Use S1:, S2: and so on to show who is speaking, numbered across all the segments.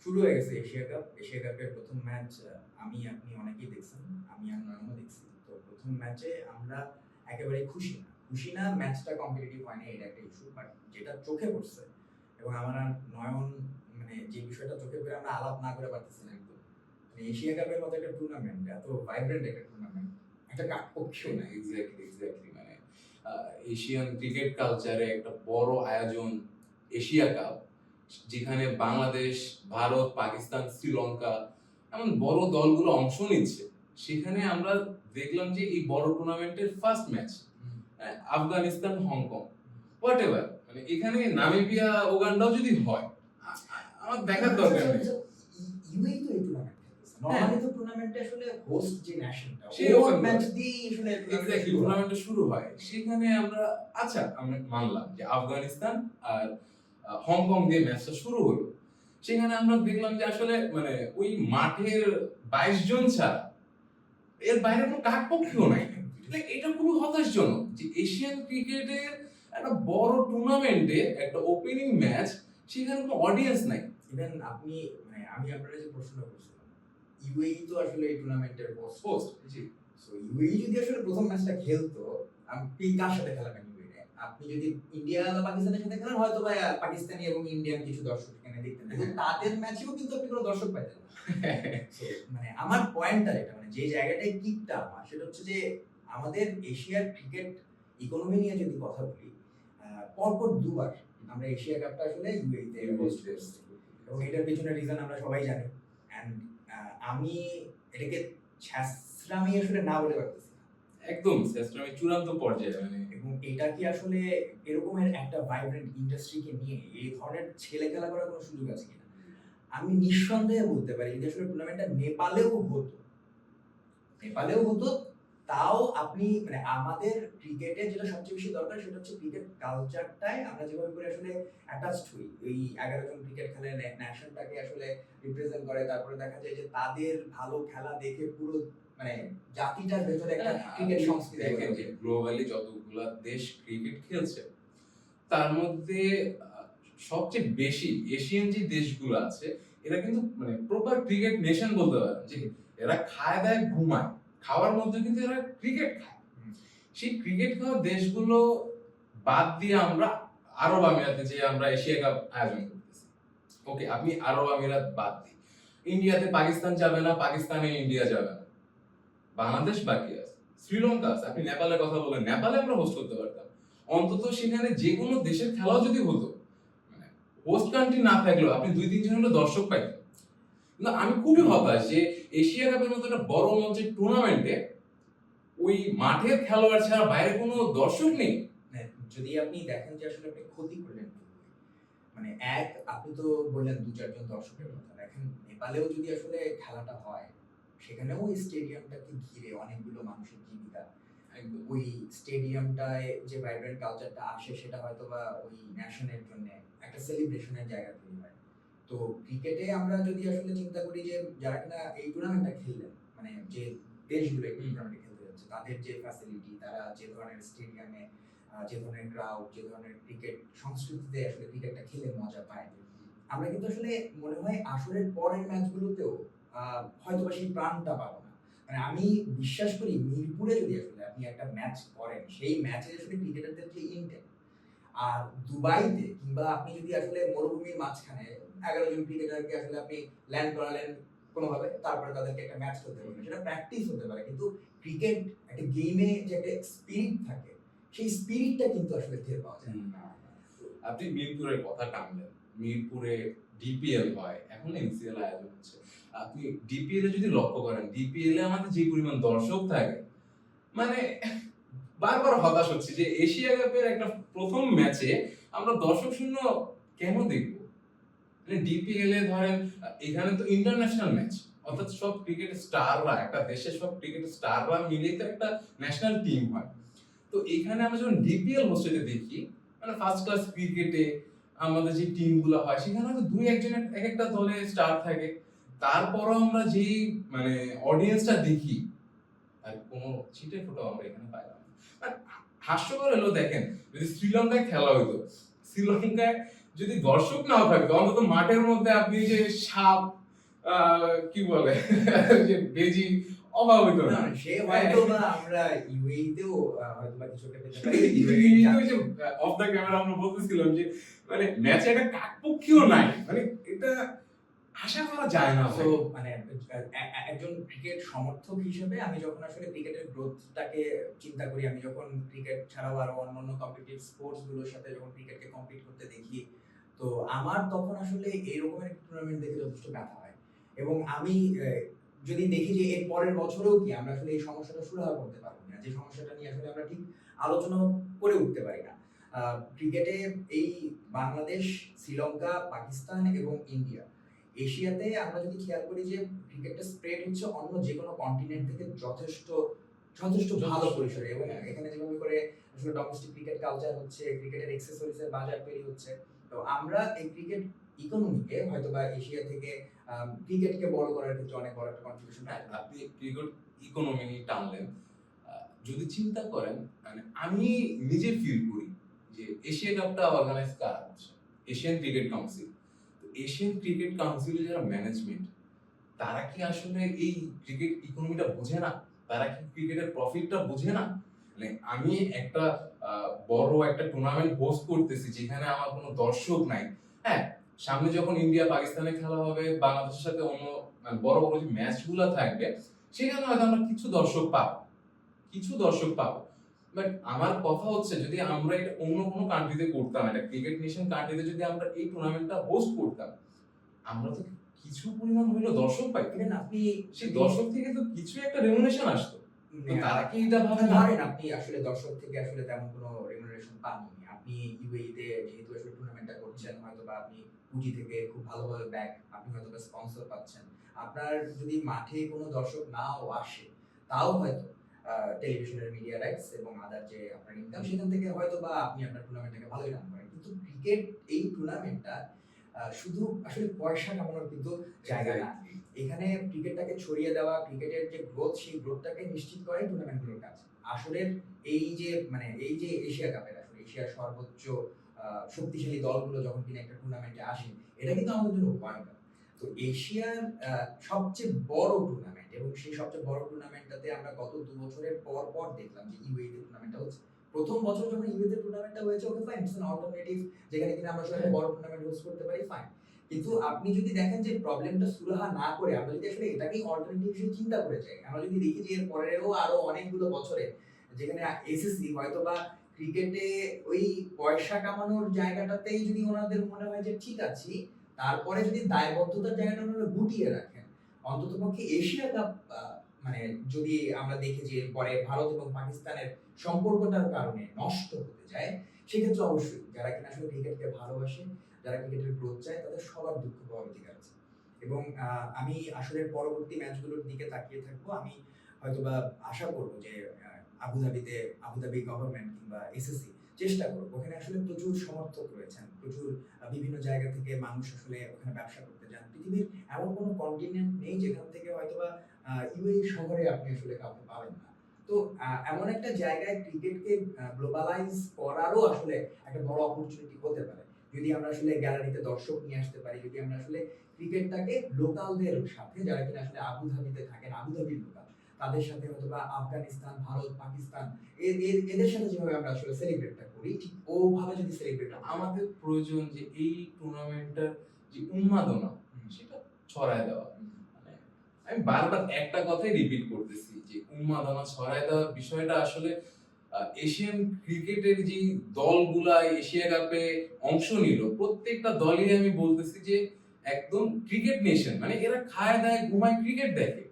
S1: শুরু হয়ে গেছে এশিয়া কাপের প্রথম ম্যাচ আপনি অনেকেই দেখছেন, আমিও দেখছি। তো প্রথম ম্যাচে আমরা একেবারে খুশি না ম্যাচটা কম্পিটিটিভ হয়নি, এটা একটা ইস্যু। বাট যেটা চোখে পড়ছে এবং আমার আর নয়ন মানে যে বিষয়টা চোখে পড়ে আমরা আলাপ না করে পারতেছি না একদম, মানে এশিয়া কাপের মতো একটা টুর্নামেন্ট, এত ভাইব্রেন্ট একটা টুর্নামেন্ট, একটা কাকপক্ষীয় না।
S2: এক্স্যাক্টলি মানে এশিয়ান ক্রিকেট কালচারে একটা বড় আয়োজন এশিয়া কাপ, যেখানে বাংলাদেশ, ভারত, পাকিস্তান, শ্রীলঙ্কা এমন বড় দলগুলো অংশ নিচ্ছে। সেখানে আমরা দেখলাম যে এই বড় টুর্নামেন্টের first match Afghanistan Hong Kong what ever, মানে এখানে নামিবিয়া উগান্ডাও যদি হয় আমার দেখার দরকার নেই।
S1: ইউএই তো এই টুর্নামেন্ট খেলতেছে, নরমালি তো টুর্নামেন্টে আসলে হোস্ট যে ন্যাশনটা
S2: সেই
S1: ওর ম্যাচ দিয়ে আসলে
S2: এক্স্যাক্টলি টুর্নামেন্টটা শুরু হয়। সেখানে আমরা আচ্ছা আমরা মানলাম যে আফগানিস্তান আর হংকং দিয়ে ম্যাচটা শুরু হলো। সেখানে আমরা দেখলাম যে আসলে মানে ওই মাঠের 22 জন ছাড়া এর বাইরে কোনো কাকপক্ষীও নাই। এটা খুবই হতাশজনক যে এশিয়ান ক্রিকেটের একটা বড় টুর্নামেন্টে একটা ওপেনিং ম্যাচ, সেখানে কোনো অডিয়েন্স নাই।
S1: ইভেন আপনি মানে আমি আপনারা যে প্রশ্নটা করছিলাম, ইউএই তো আসলে এই টুর্নামেন্টের হোস্ট।
S2: জি,
S1: সো ইউএই যদি আসলে প্রথম ম্যাচটা খেলতো, আপনি কার সাথে খেলাবেন ইউএই? আপনি যদি ইন্ডিয়া বা পাকিস্তানের সাথে খেলেন, হয়তো বা পাকিস্তানি এবং ইন্ডিয়ান কিছু দর্শক এখানে দেখতেন, কিন্তু তাদের ম্যাচেও কিন্তু আপনি কোনো দর্শক পাইতেন না। So, মানে আমার পয়েন্টটা যেটা, মানে যে জায়গাটায় কিকটা আমার, সেটা হচ্ছে যে আমাদের এশিয়ার ক্রিকেট ইকোনমি নিয়ে যদি কথা বলি, পরপর দুবার আমরা এশিয়া কাপটা আসলে ইউএইতে হোস্ট করছি, এবং এটার পিছনে রিজন আমরা সবাই জানি। অ্যান্ড আমি এটাকে ছ্যাঁচড়ামি আসলে না বলে পারতেছি না।
S2: একদম শেষরামে চূড়ান্ত পর্যায়ে মানে
S1: এবং এটা কি আসলে এরকমের একটা ভাইব্রেন্ট ইন্ডাস্ট্রিকে নিয়ে এই ধরনের ছেলে খেলা করার কোনো সুযোগ আছে কিনা? আমি নিঃসন্দেহে বলতে পারি যদি আসলে টুর্নামেন্টটা নেপালেও হতো, তাও আপনি মানে আমাদের ক্রিকেটে যেটা সবচেয়ে বেশি দরকার সেটা হচ্ছে ক্রিকেট কালচারটায় আমরা যেভাবে করে আসলে অ্যাটাচড হই, এই 11 জন ক্রিকেট খেলে ন্যাশনটাকে আসলে রিপ্রেজেন্ট করে, তারপরে দেখা যায় যে তাদের ভালো খেলা দেখে পুরো মানে জাতিটার ভেতরে একটা ক্রিকেট সংস্কৃতি
S2: দেখেন যে গ্লোবালি যতগুলা দেশ ক্রিকেট খেলছে তার মধ্যে সবচেয়ে বেশি এশিয়ান যে দেশগুলো আছে এরা কিন্তু মানে প্রপার ক্রিকেট নেশন বলতে পারেন, যে এরা খায় দায় ঘুমায়, খাওয়ার মধ্যে কিন্তু এরা ক্রিকেট খায়। সেই ক্রিকেট খাওয়ার দেশগুলো বাদ দিয়ে আমরা আরব আমিরাতে যে আমরা এশিয়া কাপ আয়োজন করতেছি, ওকে আপনি আরব আমিরাত বাদ দিই, ইন্ডিয়াতে পাকিস্তান যাবে না, পাকিস্তানে ইন্ডিয়া যাবে না, বাংলাদেশ বাকি আছে, শ্রীলঙ্কা আছে, আপনি নেপালের কথা বলেন, নেপালে আমরা হোস্ট করতে পারতাম। অন্তত সেখানে যে কোনো দেশের খেলাও যদি হতো, মানে হোস্ট কান্ট্রি না থাকলেও আপনি 2-3 জন হলে দর্শক পাইতেন। কিন্তু আমি খুবই হতাশ যে এশিয়া কাপের মতো একটা বড় মঞ্চের টুর্নামেন্টে ওই মাঠের খেলোয়াড় ছাড়া বাইরে কোনো দর্শক নেই।
S1: যদি আপনি দেখেন যে আসলে আপনি ক্ষতি করলেন, মানে আপনি তো বললেন 2-4 জন দর্শকের কথা, দেখেন নেপালেও যদি আসলে খেলাটা হয়, সেখানেও ওই স্টেডিয়ামটাকে ঘিরে অনেকগুলো মানুষের জীবিকা, ওই স্টেডিয়ামটায় যে ভাইব্রেন্ট কালচারটা আসে সেটা হয়তো বা ওই ন্যাশনের জন্য একটা সেলিব্রেশনের জায়গা তৈরি হয়। তো ক্রিকেটে আমরা যদি আসলে চিন্তা করি যে যারা কিনা এই টুর্নামেন্টটা খেললেন, মানে যে দেশগুলো এই টুর্নামেন্টে খেলতে যাচ্ছে, তাদের যে ফ্যাসিলিটি, তারা যে ধরনের স্টেডিয়ামে যে ধরনের ক্রাউড, যে ধরনের ক্রিকেট সংস্কৃতিতে আসলে ক্রিকেটটা খেলে মজা পায়, আমরা কিন্তু আসলে মনে হয় আসরের পরের ম্যাচগুলোতেও হয়তো বা সেই প্রাণটা পাবো না। মানে আমি বিশ্বাস করি মিরপুরে যদি আসলে আপনি একটা ম্যাচ করেন, সেই ম্যাচে আসলে ক্রিকেটারদের যে ইনটেক, আর দুবাইতে কিংবা আপনি যদি আসলে মরুভূমির মাঝখানে 11 জন ক্রিকেটারকে আসলে আপনি ল্যান্ড করালেন কোনোভাবে, তারপরে তাদেরকে একটা ম্যাচ খেলতে বলবেন, সেটা প্র্যাকটিস হতে পারে, কিন্তু ক্রিকেট একটা গেমে যে একটা স্পিরিট থাকে, সেই স্পিরিটটা কিন্তু আসলে টের পাওয়া যায় না।
S2: আপনি মিরপুরের কথা টানলেন, মিরপুরে ডিপিএল হয়, এখন এনসিএল আয়োজন হচ্ছে। আপনি ডিপিএল এ যদি লক্ষ্য করেন, ডিপিএল এ আমাদের যে পরিমাণ দর্শক থাকে, মানে বারবার হতাশ হচ্ছে যে এশিয়া কাপের একটা প্রথম ম্যাচে আমরা দর্শক শূন্য কেন দেখব? মানে ডিপিএল এ ধরেন এখানে তো ইন্টারন্যাশনাল ম্যাচ, অর্থাৎ সব ক্রিকেট স্টাররা, একটা দেশের সব ক্রিকেট স্টাররা মিলেই তো একটা ন্যাশনাল টিম হয়। তো এখানে আমরা যখন ডিপিএল হোস্টেলে দেখি, মানে ফার্স্ট ক্লাস ক্রিকেটে আমাদের যে টিমগুলো হয় সেখানে হয়তো 2-1 জন এক একটা দলে স্টার থাকে, তারপরও আমরা যেই মানে অডিয়েন্সটা দেখি আর কোনো ছিটে ফোটাও আমরা এখানে পাইলাম না। হাস্যকর হলো দেখেন, যদি শ্রীলঙ্কায় খেলা হইতো, শ্রীলঙ্কায় যদি দর্শক নাও থাকতো অন্তত মাঠের মধ্যে আপনি যে সাপ কি বলে যে বেজি অভাব হইতো
S1: না
S2: না।
S1: সে হয়তো বা আমরা ইউএই তেও হয়তো বা কিছু একটা পেতে পারি।
S2: অফ দ্য ক্যামেরা আমরা বলতেছিলাম যে মানে ম্যাচে একটা কাকপক্ষীও নাই, মানে এটা আশা করা যায় না
S1: সো
S2: ভাই।
S1: মানে একজন ক্রিকেট সমর্থক হিসেবে আমি যখন আসলে ক্রিকেটের গ্রোথটাকে চিন্তা করি, আমি যখন ক্রিকেট ছাড়াও আরো অন্যান্য কম্পিটিটিভ স্পোর্টস গুলোর সাথে যখন ক্রিকেটকে কম্পিট করতে দেখি, তো আমার তখন আসলে এই রকমের টুর্নামেন্ট দেখে যথেষ্ট ব্যথা হয়। এবং আমি যদি দেখি যে এর পরের বছরেও কি আমরা আসলে এই সমস্যাটা সুরাহা করতে পারবো না, যে সমস্যাটা নিয়ে আসলে আমরা ঠিক আলোচনা করে উঠতে পারি না। ক্রিকেটে এই বাংলাদেশ, শ্রীলঙ্কা, পাকিস্তান এবং ইন্ডিয়া, এশিয়াতে আমরা যদি খেয়াল করি যে ক্রিকেটটা স্প্রেড হচ্ছে অন্য যে কোনো কন্টিনেন্ট থেকে যথেষ্ট যথেষ্ট ভালো পরিসরে, এবং এখানে যেভাবে করে আসলে ডোমেস্টিক ক্রিকেট কালচার হচ্ছে, ক্রিকেটের এক্সেসরিজের বাজার তৈরি হচ্ছে। তো আমরা এই ক্রিকেট ইকোনমিকে হয়তো বা এশিয়া থেকে ক্রিকেটকে বড় করার ক্ষেত্রে অনেক বড় একটা কন্ট্রিবিউশন
S2: হ্যাঁ, আপনি ক্রিকেট ইকোনমি টানলেন। যদি চিন্তা করেন মানে আমি নিজে ফিল করি যে এশিয়া কাপটা অর্গানাইজ কারা করছে? Asian cricket council. তো এশিয়ান ক্রিকেট কাউন্সিলের যারা ম্যানেজমেন্ট, তারা কি আসলে এই ক্রিকেট ইকোনমিটা বোঝে না? তারা কি ক্রিকেটের প্রফিটটা বোঝে না? মানে আমি একটা বড় একটা টুর্নামেন্ট হোস্ট করতেছি যেখানে আমার কোনো দর্শক নাই। হ্যাঁ, সামনে যখন ইন্ডিয়া পাকিস্তানের খেলা হবে, বাংলাদেশের সাথে অন্য মানে বড় বড় যে ম্যাচগুলো থাকবে, সেখানে হয়তো আমরা কিছু দর্শক পাবো, কিছু দর্শক পাবো। বাট আমার কথা হচ্ছে যদি আমরা এটা অন্য কোনো কান্ট্রিতে করতাম, একটা ক্রিকেট নেশন কান্ট্রিতে যদি আমরা এই টুর্নামেন্টটা হোস্ট করতাম, আমরা তো কিছু পরিমাণ হইলেও দর্শক পাইতাম।
S1: ইভেন আপনি
S2: সেই দর্শক থেকে তো কিছু একটা রেমুনেশন আসতো। তো তারা কি এটা ভাবে না?
S1: ধরেন আপনি আসলে দর্শক থেকে আসলে তেমন কোনো রেমুনারেশন পাননি। আপনি ইউএই তে যেহেতু আসলে টুর্নামেন্টটা করছেন, হয়তোবা আপনি পুঁজি থেকে খুব ভালোভাবে ব্যাক, আপনি হয়তোবা স্পন্সর পাচ্ছেন। আপনার যদি মাঠে কোনো দর্শক নাও আসে, তাও হয়তো টেলিভিশনের মিডিয়া রাইটস এবং আদার যে আপনার ইনকাম, সেখান থেকে হয়তোবা আপনি আপনার টুর্নামেন্টটাকে ভালোই রান করেন। কিন্তু ক্রিকেট এই টুর্নামেন্টটা শুধু আসলে পয়সা কামানোর কিন্তু জায়গা না। এখানে ক্রিকেটটাকে ছড়িয়ে দেওয়া, ক্রিকেটের যে গ্রোথ, সেই গ্রোথটাকে নিশ্চিত করাই টুর্নামেন্টগুলোর কাজ। আসলে এই যে মানে এই যে এশিয়া কাপের আসলে এশিয়ার সর্বোচ্চ শক্তিশালী দলগুলো যখন কিনা একটা টুর্নামেন্টে আসে, এটা কিন্তু আমাদের জন্য ভয়ংকর। তো এশিয়ার সবচেয়ে বড় টুর্নামেন্ট, এবং সেই সবচেয়ে বড় টুর্নামেন্টটাতে আমরা গত ২ বছরের পর পর দেখলাম যে ইউএই তে টুর্নামেন্টটা হচ্ছে। ১ম বছর যখন ইউএই তে টুর্নামেন্টটা হয়েছে, okay fine, it's an alternative, যেখানে কিনা আমরা আসলে একটা বড় টুর্নামেন্ট হোস্ট করতে পারি, ফাইন। কিন্তু আপনি যদি দেখেন যে প্রবলেমটা সুরাহা না করে আমরা যদি আসলে এটাকেই অল্টারনেটিভ হিসেবে চিন্তা করে যাই, আমরা যদি দেখি যে এর পরেও আরো অনেকগুলো বছরে যেখানে এসএসসি হয়তোবা ক্রিকেটে ওই পয়সা কামানোর জায়গাটাতেই যদি ওনাদের মনে হয় যে ঠিক আছে, তারপরে যদি দায়বদ্ধতার জায়গাটা ওনারা গুটিয়ে রাখেন, অন্ততপক্ষে এশিয়া কাপ মানে যদি আমরা দেখি যে এরপরে ভারত এবং পাকিস্তানের সম্পর্কটার কারণে নষ্ট হতে যায়, সেক্ষেত্রে অবশ্যই যারা কিনা আসলে ক্রিকেটকে ভালোবাসে, যারা ক্রিকেটের গ্রোথ চায়, তাদের সবার দুঃখ পাওয়ার অধিকার আছে। এবং আমি আসলে পরবর্তী ম্যাচগুলোর দিকে তাকিয়ে থাকবো। আমি হয়তোবা আশা করব যে আবুধাবিতে আবুধাবি গভর্নমেন্ট কিংবা এসএসসি চেষ্টা করবো। ওখানে আসলে প্রচুর সমর্থক রয়েছেন, প্রচুর বিভিন্ন জায়গা থেকে মানুষ আসলে ওখানে ব্যবসা করতে যান। পৃথিবীর এমন কোনো কন্টিনেন্ট নেই যেখান থেকে হয়তোবা ইউএই শহরে আপনি আসলে কাউকে পাবেন না। তো এমন একটা জায়গায় ক্রিকেটকে গ্লোবালাইজ করারও আসলে একটা বড় অপরচুনিটি হতে পারে। যদি আমরা আসলে গ্যালারিতে দর্শক নিয়ে আসতে পারি, যদি আমরা আসলে ক্রিকেটটাকে লোকালদের সাথে, যারা কিনা আসলে আবুধাবিতে থাকেন, আবুধাবির লোকাল, তাদের সাথে হয়তোবা আফগানিস্তান, ভারত, পাকিস্তান এদের সাথে যেভাবে আমরা আসলে সেলিব্রেটটা করি, ঠিক ওভাবে যদি সেলিব্রেট
S2: আমাদের প্রয়োজন যে এই টুর্নামেন্টটার যে উন্মাদনা সেটা ছড়ায় দেওয়া। মানে আমি বারবার একটা কথাই রিপিট করতেছি যে উন্মাদনা ছড়ায় দেওয়ার বিষয়টা আসলে এশিয়ান ক্রিকেটের যে দলগুলা এশিয়া কাপে অংশ নিল, প্রত্যেকটা দলই আমি বলতেছি যে একদম ক্রিকেট নেশন, মানে এরা খায় দায় ঘুমায় ক্রিকেট দেখে।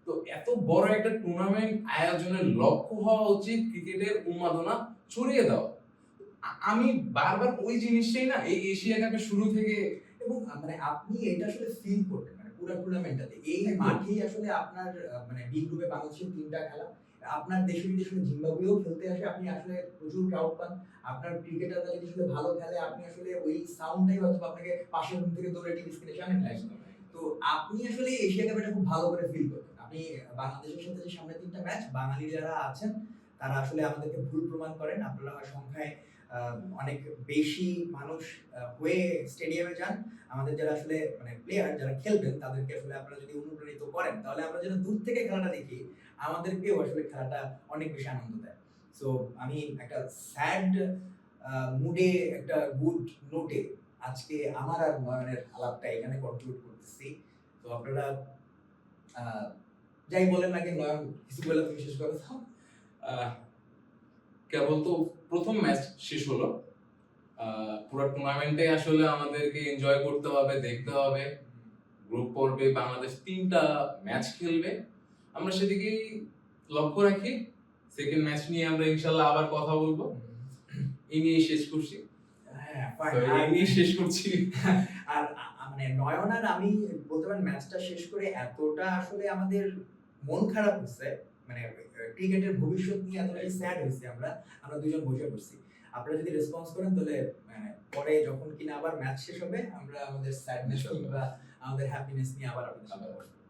S2: তো এত বড় একটা টুর্নামেন্ট আয়োজনের লক্ষ্য হওয়া উচিত ক্রিকেটের উন্মাদনা ছড়িয়ে দেওয়া। আমি বারবার ওই জিনিসটাই না এই এশিয়া কাপের শুরু থেকে,
S1: এবং মানে আপনি এটা আসলে ফিল করবেন মানে পুরো টুর্নামেন্টটাতে এই মাঠেই আসলে আপনার মানে বি গ্রুপে বাংলাদেশের ৩টা খেলা, আপনার দেশে যদি আসলে জিম্বাবুয়েও খেলতে আসে, আপনি আসলে প্রচুর ক্রাউড পান। আপনার ক্রিকেটাররা যদি আসলে ভালো খেলে, আপনি আসলে ওই সাউন্ডটাই হয়তো আপনাকে পাশের রুম থেকে দৌড়ে টিভি স্ক্রিনে সামনে নিয়ে আসতে হবে। তো আপনি আসলে এশিয়া কাপটা খুব ভালো করে ফিল করবেন। আপনি বাংলাদেশের সাথে যে সামনে ৩টা ম্যাচ, বাঙালি যারা আছেন তারা আসলে আমাদেরকে ভুল প্রমাণ করেন। আপনারা সংখ্যায় অনেক বেশি মানুষ হয়ে স্টেডিয়ামে যান। আমাদের যারা আসলে মানে প্লেয়ার যারা খেলবেন তাদেরকে আসলে আপনারা যদি অনুপ্রাণিত করেন তাহলে আমরা যেন দূর থেকে খেলাটা দেখি আমাদেরকেও আসলে খেলাটা অনেক বেশি আনন্দ দেয়। সো আমি একটা স্যাড মুডে একটা গুড নোটে আজকে আমার আর নয়নের আলাপটা এখানে কনক্লুড করতেছি। তো আপনারা যাই বলেন না কেন নয়ন কিছু বলে তুমি শেষ করে দাও।
S2: আহ, কেবল তো প্রথম ম্যাচ শেষ হলো, পুরো টুর্নামেন্টে আসলে আমাদেরকে এনজয় করতে হবে, দেখতে হবে। গ্রুপ পর্বে বাংলাদেশ 3টা ম্যাচ খেলবে, আমরা সেদিকেই লক্ষ্য রাখি। সেকেন্ড ম্যাচ নিয়ে আমরা ইনশাল্লাহ আবার কথা বলবো। এই নিয়ে শেষ করছি।
S1: হ্যাঁ,
S2: তো এই নিয়ে শেষ করছি।
S1: আর মানে নয়ন আর আমি বলতে পারেন ম্যাচটা শেষ করে এতটা আসলে আমাদের মন খারাপ হচ্ছে, মানে ক্রিকেটের ভবিষ্যৎ নিয়ে এতটা স্যাড হয়েছে আমরা আমরা দুজন বসে পড়ছি। আপনারা যদি রেসপন্স করেন তাহলে পরে যখন কিনা আবার ম্যাচ শেষ হবে আমরা আমাদের স্যাডনেস কিংবা আমাদের হ্যাপিনেস নিয়ে আবার আপনাদের সাথে
S2: আবার
S1: বসবো।